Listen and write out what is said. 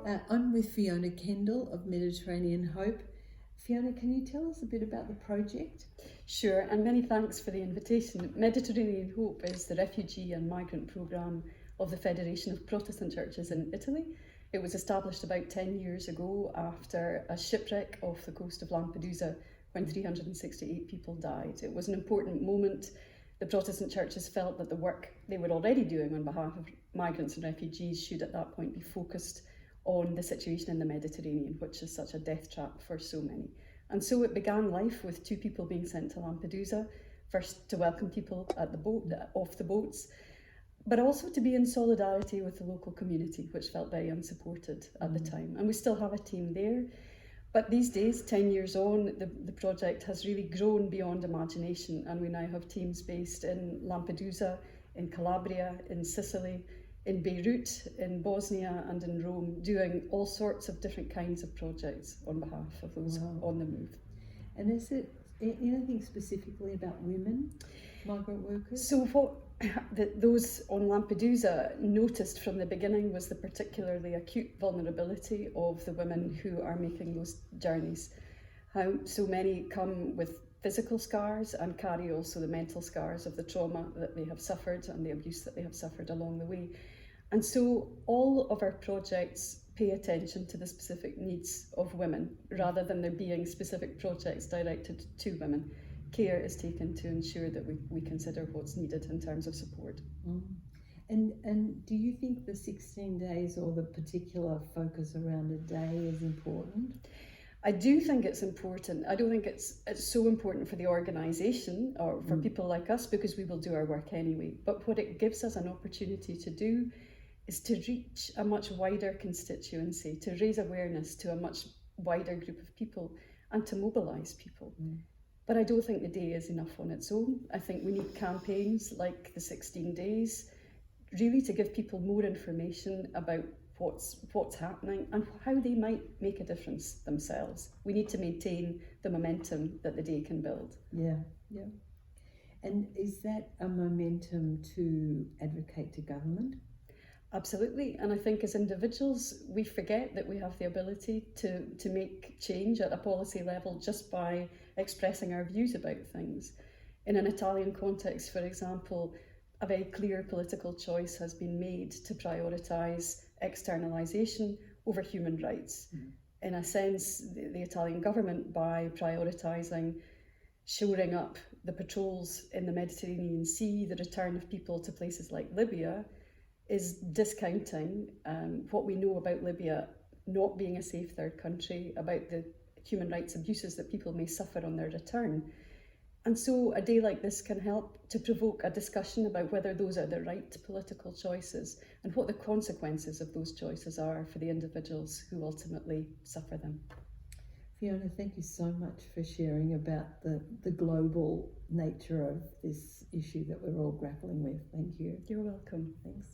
I'm with Fiona Kendall of Mediterranean Hope. Fiona, can you tell us a bit about the project? Sure, and many thanks for the invitation. Mediterranean Hope is the refugee and migrant programme of the Federation of Protestant Churches in Italy. It was established about 10 years ago after a shipwreck off the coast of Lampedusa when 368 people died. It was an important moment. The Protestant churches felt that the work they were already doing on behalf of migrants and refugees should at that point be focused on the situation in the Mediterranean, which is such a death trap for so many. And so it began life with 2 people being sent to Lampedusa, first to welcome people at the boat, off the boats, but also to be in solidarity with the local community, which felt very unsupported at the time. And we still have a team there. But these days, 10 years on, the project has really grown beyond imagination, and we now have teams based in Lampedusa, in Calabria, in Sicily, in Beirut, in Bosnia and in Rome, doing all sorts of different kinds of projects on behalf of those on the move. And is it anything specifically about women, migrant workers? So what those on Lampedusa noticed from the beginning was the particularly acute vulnerability of the women who are making those journeys. How so many come with physical scars and carry also the mental scars of the trauma that they have suffered and the abuse that they have suffered along the way. And so all of our projects pay attention to the specific needs of women rather than there being specific projects directed to women. Care is taken to ensure that we consider what's needed in terms of support. And do you think the 16 days or the particular focus around a day is important? I do think it's important. I don't think it's so important for the organisation or for people like us, because we will do our work anyway. But what it gives us an opportunity to do is to reach a much wider constituency, to raise awareness to a much wider group of people and to mobilise people. But I don't think the day is enough on its own. I think we need campaigns like the 16 days, really to give people more information about what's happening and how they might make a difference themselves. We need to maintain the momentum that the day can build. Yeah. And is that a momentum to advocate to government? Absolutely, and I think as individuals we forget that we have the ability to make change at a policy level just by expressing our views about things. In an Italian context, for example, a very clear political choice has been made to prioritise externalisation over human rights. In a sense, the Italian government, by prioritising shoring up the patrols in the Mediterranean Sea, the return of people to places like Libya, is discounting what we know about Libya not being a safe third country, about the human rights abuses that people may suffer on their return. And so a day like this can help to provoke a discussion about whether those are the right political choices and what the consequences of those choices are for the individuals who ultimately suffer them. Fiona, thank you so much for sharing about the global nature of this issue that we're all grappling with. Thank you. You're welcome. Thanks.